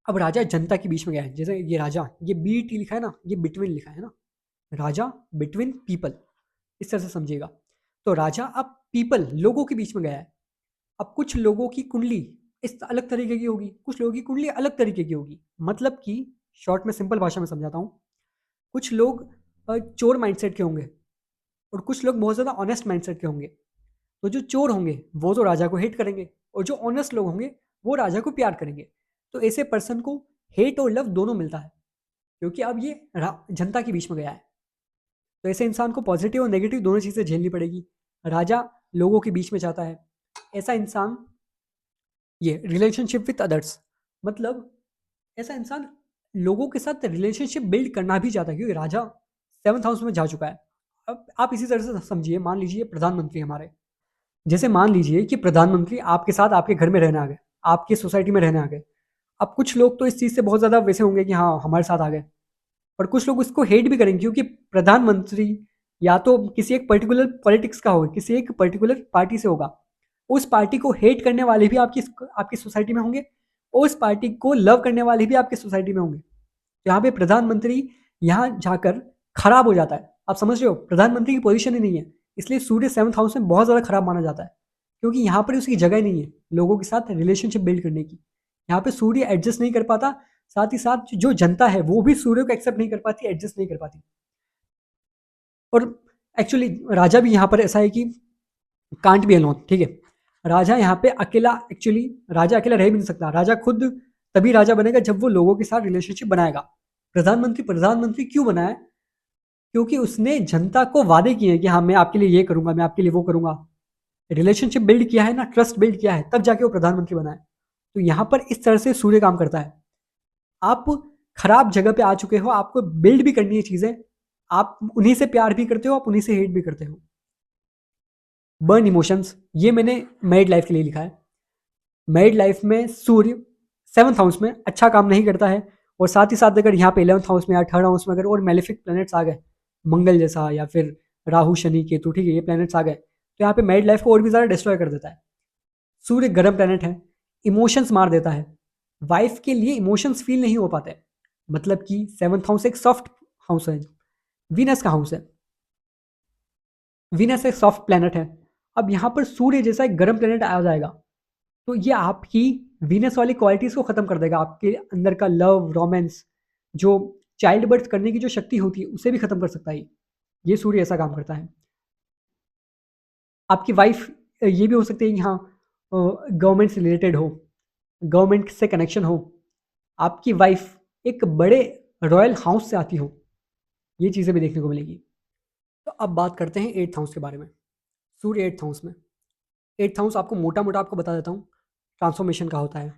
अब राजा जनता के बीच में गया है, जैसे ये राजा, ये बी टी लिखा है ना, ये बिटवीन लिखा है ना, राजा बिटवीन पीपल, इस तरह से समझिएगा। तो राजा अब पीपल, लोगों के बीच में गया है। अब कुछ लोगों की कुंडली इस अलग तरीके की होगी, कुछ लोगों की कुंडली अलग तरीके की होगी। मतलब कि शॉर्ट में सिंपल भाषा में समझाता हूँ, कुछ लोग चोर माइंडसेट के होंगे, और कुछ लोग बहुत ज़्यादा ऑनेस्ट माइंडसेट के होंगे। तो जो चोर होंगे वो तो राजा को हेट करेंगे, और जो ऑनेस्ट लोग होंगे वो राजा को प्यार करेंगे। तो ऐसे पर्सन को हेट और लव दोनों मिलता है, क्योंकि अब ये जनता के बीच में गया है। तो ऐसे इंसान को पॉजिटिव और नेगेटिव दोनों चीज़ें झेलनी पड़ेगी। राजा लोगों के बीच में जाता है, ऐसा इंसान, ये रिलेशनशिप विथ अदर्स, मतलब ऐसा इंसान लोगों के साथ रिलेशनशिप बिल्ड करना भी चाहता है, क्योंकि राजा 7th हाउस में जा चुका है। अब आप इसी तरह से समझिए, मान लीजिए प्रधानमंत्री हमारे, जैसे मान लीजिए कि प्रधानमंत्री आपके साथ आपके घर में रहने आ गए, आपकी सोसाइटी में रहने आ गए। अब कुछ लोग तो इस चीज़ से बहुत ज़्यादा वैसे होंगे कि हाँ हमारे साथ आ गए, और कुछ लोग उसको हेट भी करेंगे, क्योंकि प्रधानमंत्री या तो किसी एक पर्टिकुलर पॉलिटिक्स का होगा, किसी एक पर्टिकुलर पार्टी से होगा। उस पार्टी को हेट करने वाले भी आपकी आपकी सोसाइटी में होंगे, और उस पार्टी को लव करने वाले भी आपकी सोसाइटी में होंगे। तो यहाँ पे प्रधानमंत्री यहाँ जाकर खराब हो जाता है। आप समझ रहे हो, प्रधानमंत्री की पोजीशन ही नहीं है, इसलिए सूर्य 7th हाउस में बहुत ज़्यादा खराब माना जाता है, क्योंकि यहाँ पर उसकी जगह ही नहीं है लोगों के साथ रिलेशनशिप बिल्ड करने की। यहाँ पे सूर्य एडजस्ट नहीं कर पाता, साथ ही साथ जो जनता है वो भी सूर्य को एक्सेप्ट नहीं कर पाती, एडजस्ट नहीं कर पाती। और एक्चुअली राजा भी यहाँ पर ऐसा है कि कांट बी अलोन, ठीक है। राजा यहाँ पे अकेला, एक्चुअली राजा अकेला रह भी नहीं सकता। राजा खुद तभी राजा बनेगा जब वो लोगों के साथ रिलेशनशिप बनाएगा। प्रधानमंत्री प्रधानमंत्री क्यों बना है? क्योंकि उसने जनता को वादे किए हैं कि हाँ मैं आपके लिए ये करूंगा, मैं आपके लिए वो करूंगा। रिलेशनशिप बिल्ड किया है ना, ट्रस्ट बिल्ड किया है, तब जाके वो प्रधानमंत्री बना है। तो यहाँ पर इस तरह से सूर्य काम करता है। आप खराब जगह पे आ चुके हो, आपको बिल्ड भी करनी है चीजें, आप उन्हीं से प्यार भी करते हो, आप उन्हीं से हेट भी करते हो। बर्न इमोशंस, ये मैंने मैरिड लाइफ के लिए लिखा है। मैरिड लाइफ में सूर्य 7th हाउस में अच्छा काम नहीं करता है, और साथ ही साथ अगर यहाँ पे 11th हाउस में या 3rd हाउस में अगर और मेलेफिक प्लैनेट्स आ गए, मंगल जैसा या फिर राहु शनि केतु, ठीक है, ये प्लैनेट्स आ गए तो यहाँ पे मैरिड लाइफ को और भी ज़्यादा डिस्ट्रॉय कर देता है। सूर्य गर्म प्लैनेट है, इमोशंस मार देता है। वाइफ के लिए इमोशंस फील नहीं हो पाते, मतलब कि 7th हाउस एक सॉफ्ट हाउस है, वीनस का हाउस है। वीनस एक सॉफ्ट प्लैनेट है। अब यहाँ पर सूर्य जैसा एक गर्म प्लैनेट आ जाएगा तो ये आपकी वीनस वाली क्वालिटीज को खत्म कर देगा। आपके अंदर का लव, रोमांस, जो चाइल्ड बर्थ करने की जो शक्ति होती है उसे भी खत्म कर सकता है। ये सूर्य ऐसा काम करता है। आपकी वाइफ ये भी हो सकती है कि हाँ गवर्नमेंट से रिलेटेड हो, गवर्नमेंट से कनेक्शन हो, आपकी वाइफ एक बड़े रॉयल हाउस से आती हो, ये चीज़ें भी देखने को मिलेगी। तो अब बात करते हैं 8th हाउस के बारे में। सूर्य 8th हाउस में, 8th हाउस आपको मोटा मोटा आपको बता देता हूँ, ट्रांसफॉर्मेशन का होता है,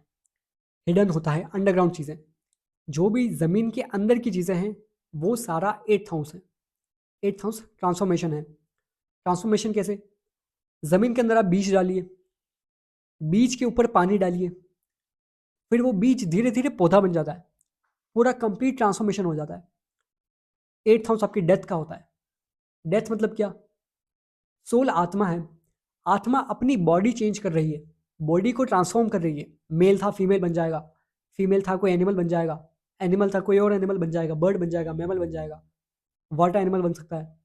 हिडन होता है, अंडरग्राउंड चीज़ें, जो भी ज़मीन के अंदर की चीज़ें हैं वो सारा 8th हाउस है। 8th हाउस ट्रांसफॉर्मेशन है। ट्रांसफॉर्मेशन कैसे? ज़मीन के अंदर आप बीज डालिए, बीज के ऊपर पानी डालिए, फिर वो बीज धीरे धीरे पौधा बन जाता है, पूरा कंप्लीट ट्रांसफॉर्मेशन हो जाता है। 8th हाउस आपकी डेथ का होता है। डेथ मतलब क्या? सोल आत्मा है, आत्मा अपनी बॉडी चेंज कर रही है, बॉडी को ट्रांसफॉर्म कर रही है। मेल था फीमेल बन जाएगा, फीमेल था कोई एनिमल बन जाएगा, एनिमल था कोई और एनिमल बन जाएगा, बर्ड बन जाएगा, मैमल बन जाएगा, वाटर एनिमल बन सकता है।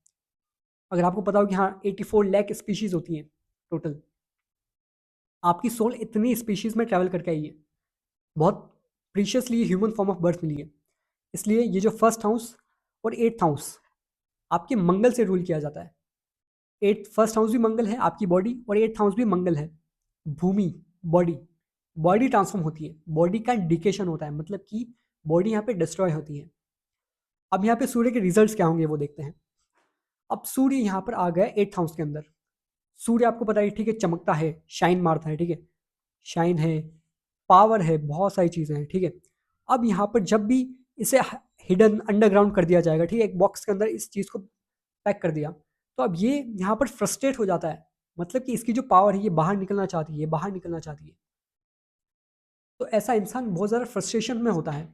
अगर आपको पता हो कि हाँ 84 लाख स्पीशीज होती हैं टोटल, आपकी सोल इतनी स्पीशीज में ट्रैवल करके आई है, बहुत प्रीशियसली ह्यूमन फॉर्म ऑफ बर्थ मिली है। इसलिए ये जो 1st हाउस और 8th हाउस आपके मंगल से रूल किया जाता है। 1st हाउस भी मंगल है आपकी बॉडी, और 8th हाउस भी मंगल है भूमि, बॉडी। बॉडी ट्रांसफॉर्म होती है, बॉडी का डिकेशन होता है, मतलब कि बॉडी यहाँ पे डिस्ट्रॉय होती है। अब यहाँ पे सूर्य के रिजल्ट्स क्या होंगे वो देखते हैं। अब सूर्य यहाँ पर आ गया 8th हाउस के अंदर। सूर्य आपको पता है, ठीक है, चमकता है, शाइन मारता है, ठीक है, शाइन है, पावर है, बहुत सारी चीज़ें हैं, ठीक है। अब यहाँ पर जब भी इसे हिडन अंडरग्राउंड कर दिया जाएगा, ठीक है, एक बॉक्स के अंदर इस चीज़ को पैक कर दिया, तो अब ये यहाँ पर फ्रस्ट्रेट हो जाता है, मतलब कि इसकी जो पावर है ये बाहर निकलना चाहती है, बाहर निकलना चाहती है। तो ऐसा इंसान बहुत ज़्यादा फ्रस्ट्रेशन में होता है।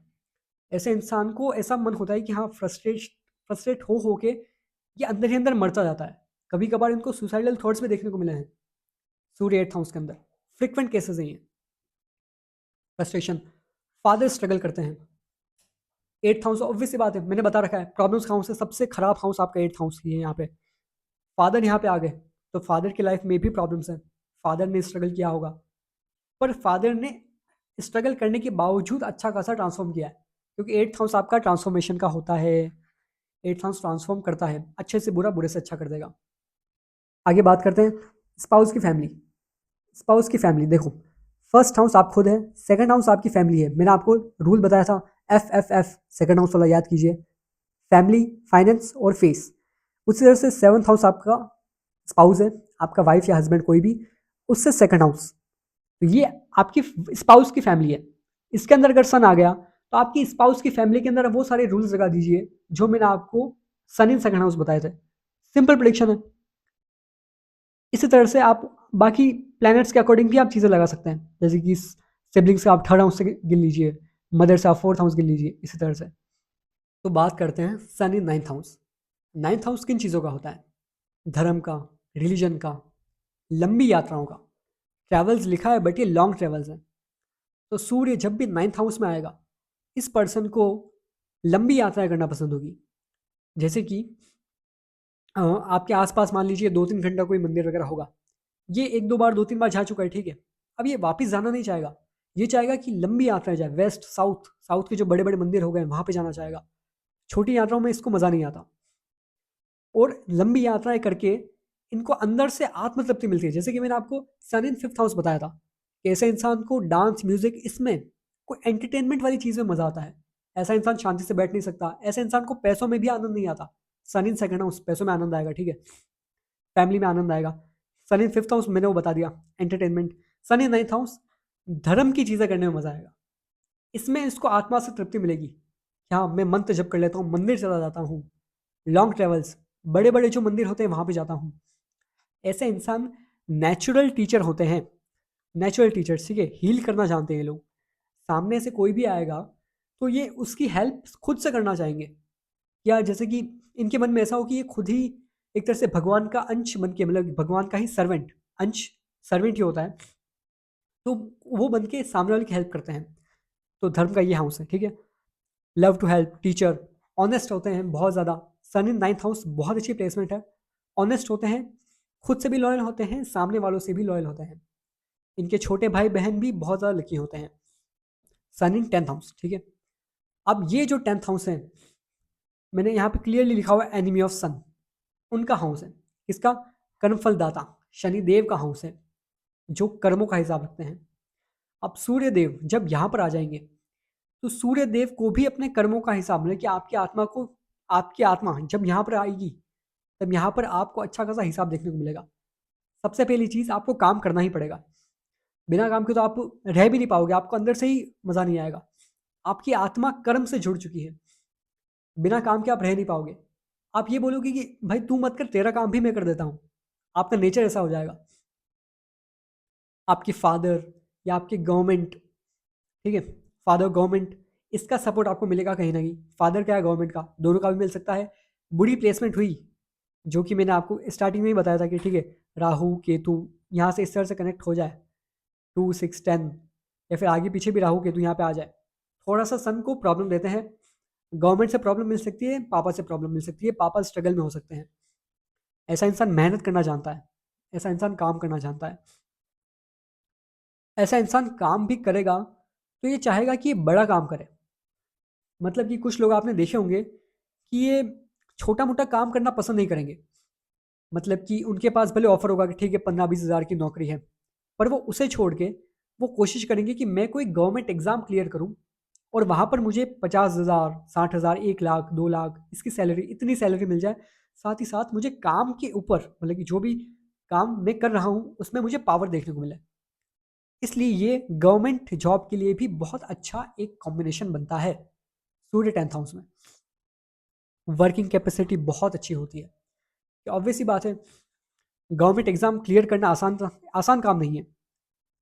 ऐसे इंसान को ऐसा मन होता है कि हाँ फ्रस्ट्रेट हो के ये अंदर ही अंदर मरता जाता है। कभी कभार इनको सुसाइडल थॉट्स भी देखने को मिले हैं सूर्य 8th हाउस के अंदर। फ्रिक्वेंट केसेस हैं ये। फ्रस्ट्रेशन, फादर स्ट्रगल करते हैं। 8th हाउस ऑब्वियस सी बात है, मैंने बता रखा है प्रॉब्लम्स का हाउस है, सबसे खराब हाउस आपका 8th हाउस ही है। यहाँ पे फादर यहाँ पे आ गए तो फादर की लाइफ में भी प्रॉब्लम्स हैं। फादर ने स्ट्रगल किया होगा, पर फादर ने स्ट्रगल करने के बावजूद अच्छा खासा ट्रांसफॉर्म किया है, क्योंकि 8th हाउस आपका ट्रांसफॉर्मेशन का होता है। 8th हाउस ट्रांसफॉर्म करता है, अच्छे से बुरा, बुरे से अच्छा कर देगा। आगे बात करते हैं स्पाउस की फैमिली। स्पाउस की फैमिली देखो, 1st हाउस आप खुद है, 2nd हाउस आपकी फैमिली है। मैंने आपको रूल बताया था F F F, 2nd house वाला याद कीजिए, फैमिली, फाइनेंस और फेस। उसी तरह से 7th हाउस आपका स्पाउस है, आपका वाइफ या हस्बैंड कोई भी, उससे 2nd हाउस, तो ये आपकी स्पाउस की फैमिली है। इसके अंदर अगर सन आ गया तो आपकी स्पाउस की फैमिली के अंदर वो सारे रूल्स लगा दीजिए जो मैंने आपको सन इन 2nd हाउस बताए थे। सिंपल प्रेडिक्शन है। इसी तरह से आप बाकी प्लैनेट्स के अकॉर्डिंग भी आप चीज़ें लगा सकते हैं, जैसे कि सिबलिंग्स का आप 3rd हाउस से गिन लीजिए, मदर से आप 4th हाउस गिन लीजिए, इसी तरह से। तो बात करते हैं सन इन 9th हाउस। 9th हाउस किन चीज़ों का होता है? धर्म का, रिलीजन का, लंबी यात्राओं का। ट्रैवल्स लिखा है बट ये लॉन्ग ट्रैवल्स हैं। तो सूर्य जब भी 9th हाउस में आएगा, इस पर्सन को लंबी यात्राएं करना पसंद होगी। जैसे कि आपके आसपास मान लीजिए 2-3 घंटा कोई मंदिर वगैरह होगा, ये 1-2 बार 2-3 बार जा चुका है, ठीक है, अब ये वापस जाना नहीं चाहेगा, ये चाहेगा कि लंबी यात्रा जाए, वेस्ट साउथ, साउथ के जो बड़े बड़े मंदिर हो गए वहाँ पे जाना चाहेगा। छोटी यात्राओं में इसको मज़ा नहीं आता। और लंबी यात्राएं करके इनको अंदर से आत्मतृप्ति मिलती है। जैसे कि मैंने आपको सन इन फिफ्थ हाउस बताया था कि ऐसे इंसान को डांस, म्यूजिक, इसमें कोई एंटरटेनमेंट वाली चीज़ में मज़ा आता है। ऐसा इंसान शांति से बैठ नहीं सकता। ऐसे इंसान को पैसों में भी आनंद नहीं आता। सन इन सेकंड हाउस, पैसों में आनंद आएगा, ठीक है, फैमिली में आनंद आएगा। सन इन फिफ्थ हाउस मैंने वो बता दिया, entertainment. Sun in ninth house, धर्म की चीज़ें करने में मज़ा आएगा। इसमें इसको आत्मा से तृप्ति मिलेगी कि हाँ, मैं मंत्र जप कर लेता हूँ, मंदिर चला जाता हूँ, लॉन्ग ट्रेवल्स, बड़े बड़े जो मंदिर होते हैं वहाँ पे जाता हूँ। ऐसे इंसान नेचुरल टीचर होते हैं। नेचुरल टीचर, ठीक है, हील करना जानते हैं ये लोग। सामने से कोई भी आएगा तो ये उसकी हेल्प खुद से करना चाहेंगे, या जैसे कि इनके मन में ऐसा हो कि ये खुद ही एक तरह से भगवान का अंश बन के, मतलब भगवान का ही सर्वेंट, अंश सर्वेंट ही होता है, तो वो बन के सामने वाले की हेल्प करते हैं। तो धर्म का ये हाउस है, ठीक है। Love to help, teacher, honest होते हैं बहुत ज़्यादा। सन इन नाइन्थ हाउस बहुत अच्छी प्लेसमेंट है। ऑनेस्ट होते हैं, खुद से भी लॉयल होते हैं, सामने वालों से भी लॉयल होते हैं। इनके छोटे भाई बहन भी बहुत ज़्यादा लकी होते हैं। सन इन टेंथ हाउस, ठीक है। अब ये जो टेंथ हाउस है, मैंने यहाँ पे क्लियरली लिखा हुआ है एनिमी ऑफ सन, उनका हाउस है। इसका कर्मफलदाता शनिदेव का हाउस है, जो कर्मों का हिसाब रखते हैं। अब सूर्य देव जब यहाँ पर आ जाएंगे तो सूर्य देव को भी अपने कर्मों का हिसाब, मतलब कि आपकी आत्मा जब यहाँ पर आएगी तब यहाँ पर आपको अच्छा खासा हिसाब देखने को मिलेगा। सबसे पहली चीज़, आपको काम करना ही पड़ेगा। बिना काम के तो आप रह भी नहीं पाओगे, आपको अंदर से ही मज़ा नहीं आएगा। आपकी आत्मा कर्म से जुड़ चुकी है, बिना काम के आप रह नहीं पाओगे। आप ये बोलोगे कि भाई तू मत कर, तेरा काम भी मैं कर देता हूँ, आपका नेचर ऐसा हो जाएगा। आपके फादर या आपके गवर्नमेंट, ठीक है, फादर गवर्नमेंट, इसका सपोर्ट आपको मिलेगा कहीं ना कहीं। फादर क्या है, गवर्नमेंट का, दोनों का भी मिल सकता है। बुरी प्लेसमेंट हुई, जो कि मैंने आपको स्टार्टिंग में ही बताया था कि ठीक है, राहु केतु यहाँ से इस तरह से कनेक्ट हो जाए, 2 6 10, या फिर आगे पीछे भी राहु केतु यहाँ पे आ जाए, थोड़ा सा सन को प्रॉब्लम देते हैं। गवर्नमेंट से प्रॉब्लम मिल सकती है, पापा से प्रॉब्लम मिल सकती है, पापा स्ट्रगल में हो सकते हैं। ऐसा इंसान मेहनत करना जानता है, ऐसा इंसान काम करना जानता है। ऐसा इंसान काम भी करेगा तो ये चाहेगा कि ये बड़ा काम करे। मतलब कि कुछ लोग आपने देखे होंगे कि ये छोटा मोटा काम करना पसंद नहीं करेंगे। मतलब कि उनके पास भले ऑफर होगा कि ठीक है 15-20 हज़ार की नौकरी है, पर वो उसे छोड़ के वो कोशिश करेंगे कि मैं कोई गवर्नमेंट एग्जाम क्लियर करूं और वहां पर मुझे 50,000, 60,000, 1 लाख, 2 लाख इसकी सैलरी, इतनी सैलरी मिल जाए। साथ ही साथ मुझे काम के ऊपर, मतलब कि जो भी काम मैं कर रहा हूँ उसमें मुझे पावर देखने को मिले। इसलिए ये गवर्नमेंट जॉब के लिए भी बहुत अच्छा एक कॉम्बिनेशन बनता है। सूर्य टेंथ हाउस में वर्किंग कैपेसिटी बहुत अच्छी होती है। ऑब्वियस ही बात है, गवर्नमेंट एग्जाम क्लियर करना आसान काम नहीं है,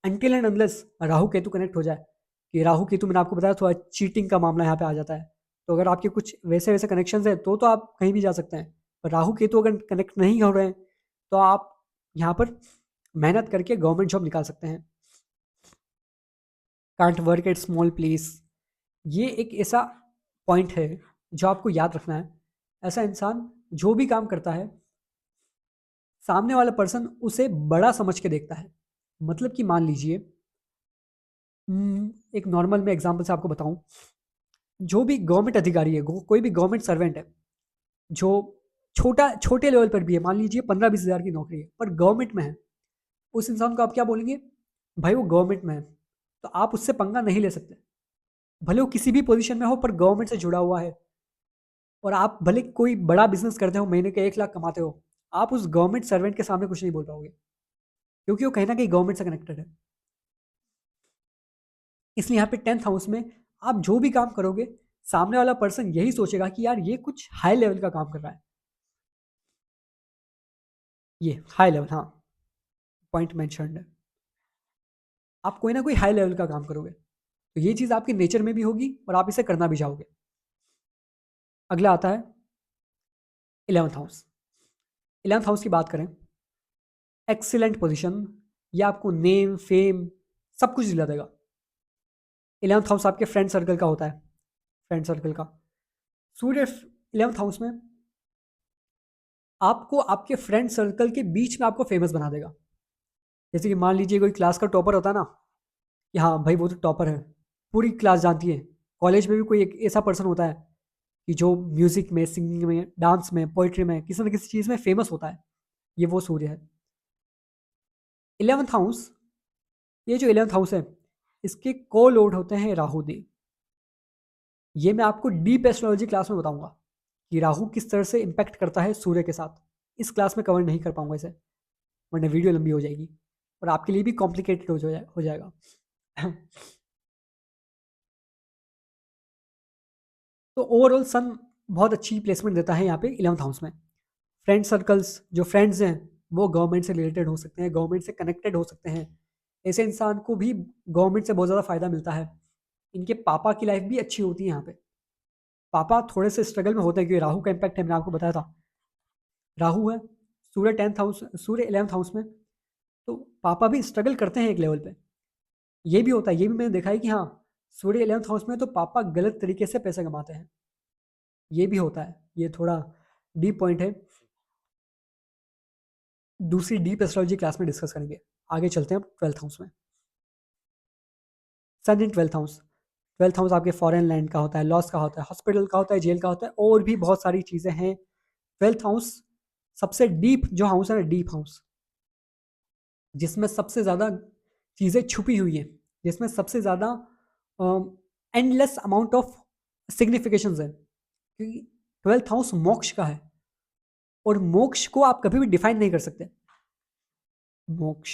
until and unless Rahu Ketu connect हो जाए। कि राहु केतु मैंने आपको बताया थोड़ा चीटिंग का मामला यहाँ पे आ जाता है। तो अगर आपके कुछ वैसे वैसे कनेक्शन है तो आप कहीं भी जा सकते हैं। पर राहु केतु अगर कनेक्ट नहीं हो रहे हैं तो आप यहाँ पर मेहनत करके गवर्नमेंट जॉब निकाल सकते हैं। Can't work at small place, ये एक ऐसा पॉइंट है जो आपको याद रखना है। ऐसा इंसान जो भी काम करता है, सामने वाला पर्सन उसे बड़ा समझ के देखता है। मतलब कि मान लीजिए, एक नॉर्मल मैं एग्जांपल से आपको बताऊं, जो भी गवर्नमेंट अधिकारी है, कोई भी गवर्नमेंट सर्वेंट है, जो छोटे लेवल पर भी है, मान लीजिए 15-20 हज़ार की नौकरी है पर गवर्नमेंट में है, उस इंसान को आप क्या बोलेंगे, भाई वो गवर्नमेंट में है तो आप उससे पंगा नहीं ले सकते। भले वो किसी भी पोजीशन में हो पर गवर्नमेंट से जुड़ा हुआ है। और आप भले कोई बड़ा बिजनेस करते हो, महीने के 1 लाख कमाते हो, आप उस गवर्नमेंट सर्वेंट के सामने कुछ नहीं बोल पाओगे, क्योंकि वो कहीं ना कहीं गवर्नमेंट से कनेक्टेड है। इसलिए यहाँ पे टेंथ हाउस में आप जो भी काम करोगे, सामने वाला पर्सन यही सोचेगा कि यार ये कुछ हाई लेवल का काम कर रहा है। ये हाई लेवल, हाँ, पॉइंट मेंशन्ड है। आप कोई ना कोई हाई लेवल का काम करोगे तो ये चीज़ आपके नेचर में भी होगी और आप इसे करना भी चाहोगे। अगला आता है 11th हाउस। 11th हाउस की बात करें, एक्सीलेंट पोजीशन, ये आपको नेम फेम सब कुछ दिला देगा। 11th हाउस आपके फ्रेंड सर्कल का होता है, फ्रेंड सर्कल का। सूर्य 11th हाउस में आपको आपके फ्रेंड सर्कल के बीच में आपको फेमस बना देगा। जैसे कि मान लीजिए कोई क्लास का टॉपर होता है ना, कि हाँ भाई वो तो टॉपर है, पूरी क्लास जानती है। कॉलेज में भी कोई एक ऐसा पर्सन होता है कि जो म्यूजिक में, सिंगिंग में, डांस में, पोइट्री में, किसी न किसी चीज़ में फेमस होता है। ये वो सूर्य है। 11th हाउस, ये जो 11th हाउस है, इसके को लॉर्ड होते हैं राहु देव। ये मैं आपको डीप एस्ट्रोलॉजी क्लास में बताऊंगा कि राहु किस तरह से इम्पैक्ट करता है सूर्य के साथ। इस क्लास में कवर नहीं कर पाऊंगा इसे, वरना वीडियो लंबी हो जाएगी और आपके लिए भी कॉम्प्लिकेटेड हो जाएगा। तो ओवरऑल सन बहुत अच्छी प्लेसमेंट देता है यहाँ पे 11th हाउस में। फ्रेंड सर्कल्स, जो फ्रेंड्स हैं वो गवर्नमेंट से रिलेटेड हो सकते हैं, गवर्नमेंट से कनेक्टेड हो सकते हैं। ऐसे इंसान को भी गवर्नमेंट से बहुत ज़्यादा फायदा मिलता है। इनके पापा की लाइफ भी अच्छी होती है यहाँ पे। पापा थोड़े से स्ट्रगल में होते हैं क्योंकि राहु का इम्पैक्ट है, मैंने आपको बताया था। राहु है, सूर्य 10th हाउस, सूर्य 11th हाउस में, तो पापा भी स्ट्रगल करते हैं एक लेवल पे। ये भी होता है, ये भी मैंने देखा है कि हाँ, सूर्य 11th हाउस में तो पापा गलत तरीके से पैसे कमाते हैं। ये भी होता है, ये थोड़ा डीप पॉइंट है, दूसरी डीप एस्ट्रोलॉजी क्लास में डिस्कस करेंगे। आगे चलते हैं अब 12th हाउस में। सन इन 12th हाउस। 12th हाउस आपके फॉरेन लैंड का होता है, लॉस का होता है, हॉस्पिटल का होता है, जेल का होता है, और भी बहुत सारी चीज़ें हैं। 12th हाउस सबसे डीप जो हाउस है ना, डीप हाउस, जिसमें सबसे ज़्यादा चीज़ें छुपी हुई हैं, जिसमें सबसे ज़्यादा एंडलेस अमाउंट ऑफ सिग्निफिकेशंस है, क्योंकि 12th हाउस मोक्ष का है और मोक्ष को आप कभी भी डिफाइन नहीं कर सकते। मोक्ष,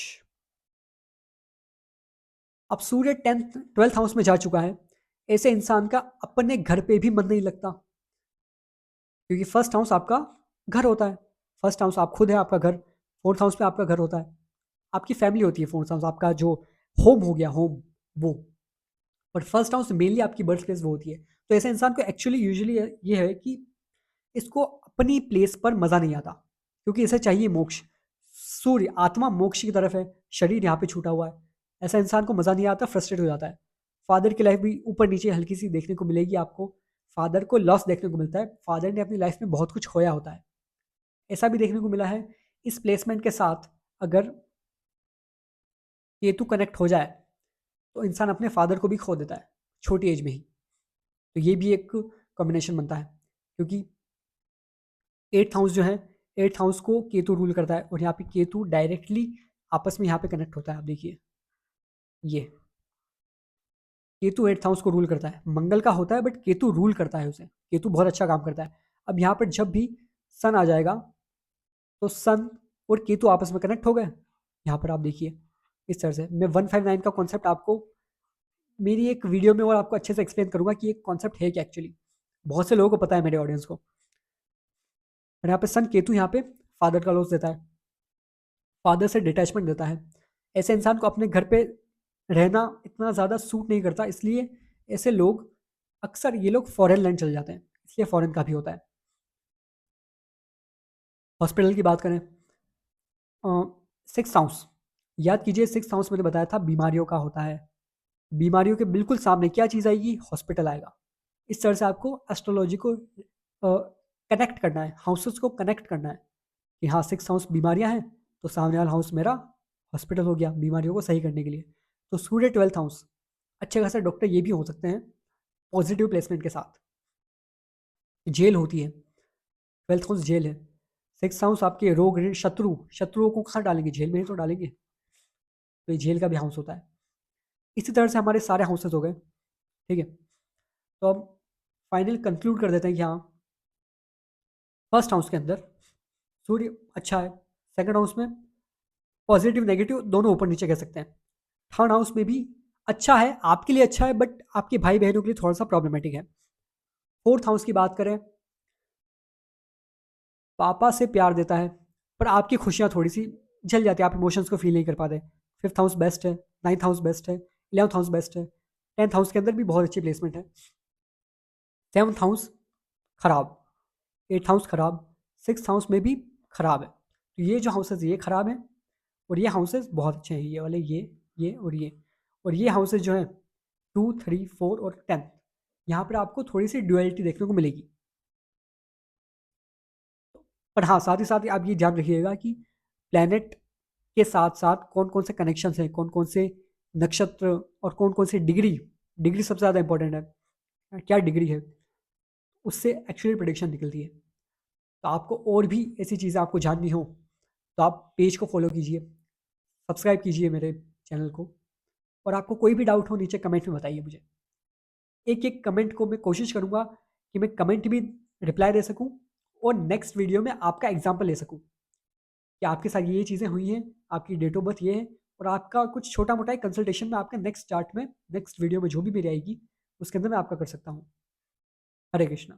अब सूर्य 12th हाउस में जा चुका है, ऐसे इंसान का अपने घर पे भी मन नहीं लगता, क्योंकि फर्स्ट हाउस आपका घर होता है। फर्स्ट हाउस आप खुद है, आपका घर। फोर्थ हाउस में आपका घर होता है, आपकी फैमिली होती है। फोर्थ हाउस आपका जो होम हो गया, होम वो। और फर्स्ट हाउस मेनली आपकी बर्थ प्लेस वो होती है। तो ऐसे इंसान को एक्चुअली यूजुअली ये है कि इसको अपनी प्लेस पर मज़ा नहीं आता, क्योंकि इसे चाहिए मोक्ष। सूर्य आत्मा मोक्ष की तरफ है, शरीर यहाँ पे छूटा हुआ है। ऐसा इंसान को मज़ा नहीं आता, फ्रस्ट्रेट हो जाता है। फादर की लाइफ भी ऊपर नीचे हल्की सी देखने को मिलेगी आपको। फादर को लॉस देखने को मिलता है, फादर ने अपनी लाइफ में बहुत कुछ खोया होता है। ऐसा भी देखने को मिला है इस प्लेसमेंट के साथ। अगर केतु कनेक्ट हो जाए तो इंसान अपने फादर को भी खो देता है छोटी एज में ही। तो ये भी एक कॉम्बिनेशन बनता है, क्योंकि 8th हाउस जो है, 8th हाउस को केतु रूल करता है, और यहाँ पे केतु डायरेक्टली आपस में यहाँ पे कनेक्ट होता है। आप देखिए, ये केतु 8th हाउस को रूल करता है, मंगल का होता है बट केतु रूल करता है उसे। केतु बहुत अच्छा काम करता है। अब यहाँ पर जब भी सन आ जाएगा तो सन और केतु आपस में कनेक्ट हो गए। यहाँ पर आप देखिए इस तरह से। मैं 159 का कॉन्सेप्ट आपको मेरी एक वीडियो में और आपको अच्छे से एक्सप्लेन करूंगा कि एक कॉन्सेप्ट है क्या एक्चुअली। बहुत से लोगों को पता है, मेरे ऑडियंस को। और यहाँ पे सन केतु यहाँ पे फादर का लॉस देता है, फादर से डिटैचमेंट देता है। ऐसे इंसान को अपने घर पे रहना इतना ज़्यादा सूट नहीं करता, इसलिए ऐसे लोग अक्सर ये लोग फॉरेन लैंड चले जाते हैं, इसलिए फॉरेन का भी होता है। हॉस्पिटल की बात करें, 6th हाउस, याद कीजिए 6th हाउस मैंने बताया था बीमारियों का होता है। बीमारियों के बिल्कुल सामने क्या चीज़ आएगी? हॉस्पिटल आएगा। इस तरह से आपको एस्ट्रोलॉजी को कनेक्ट करना है, हाउसेस को कनेक्ट करना है कि हाँ 6th हाउस बीमारियां हैं, तो सामने वाला हाउस मेरा हॉस्पिटल हो गया बीमारियों को सही करने के लिए। तो सूर्य 12th हाउस, अच्छे खासे डॉक्टर ये भी हो सकते हैं पॉजिटिव प्लेसमेंट के साथ। जेल होती है, 12th हाउस जेल है। 6th हाउस आपके रोग ऋण शत्रु, शत्रुओं को कहाँ डालेंगे? जेल में ही तो डालेंगे। तो ये जेल का भी हाउस होता है। इसी तरह से हमारे सारे हाउसेस हो गए, ठीक है। तो अब फाइनल कंक्लूड कर देते हैं कि हाँ, फर्स्ट हाउस के अंदर सूर्य अच्छा है, सेकंड हाउस में पॉजिटिव नेगेटिव दोनों ऊपर नीचे कह सकते हैं, थर्ड हाउस में भी अच्छा है, आपके लिए अच्छा है बट आपके भाई बहनों के लिए थोड़ा सा प्रॉब्लमेटिक है। फोर्थ हाउस की बात करें, पापा से प्यार देता है पर आपकी खुशियां थोड़ी सी जल जाती है, आप इमोशंस को फील नहीं कर पाते। 5th हाउस बेस्ट है, 9th हाउस बेस्ट है, 11th हाउस बेस्ट है, 10th हाउस के अंदर भी बहुत अच्छी प्लेसमेंट है। 7th हाउस खराब, 8th हाउस खराब, 6th हाउस में भी खराब है। तो ये जो हाउसेज ये खराब है, और ये हाउसेज बहुत अच्छे हैं, ये वाले, ये और ये हाउसेज जो है 2, 3, 4 और 10, यहाँ पर आपको थोड़ी सी ड्यूअलिटी देखने को मिलेगी। पर हाँ, साथ ही साथ आप ये ध्यान रखिएगा कि प्लैनेट के साथ साथ कौन कौन से कनेक्शंस हैं, कौन कौन से नक्षत्र और कौन-कौन सी डिग्री, डिग्री सबसे ज़्यादा इम्पोर्टेंट है, क्या डिग्री है, उससे एक्चुअली प्रेडिक्शन निकलती है। तो आपको और भी ऐसी चीज़ें आपको जाननी हो, तो आप पेज को फ़ॉलो कीजिए, सब्सक्राइब कीजिए मेरे चैनल को, और आपको कोई भी डाउट हो नीचे कमेंट में बताइए मुझे। एक-एक कमेंट को मैं कोशिश करूँगा कि मैं कमेंट भी रिप्लाई दे सकूँ और नेक्स्ट वीडियो में आपका एग्ज़ाम्पल ले सकूँ कि आपके साथ ये चीज़ें हुई हैं, आपकी डेट ऑफ बर्थ ये है, और आपका कुछ छोटा-मोटा एक कंसल्टेशन मैं आपका नेक्स्ट चार्ट में, नेक्स्ट वीडियो में जो भी मेरी आएगी, उसके अंदर मैं आपका कर सकता हूँ। हरे कृष्णा।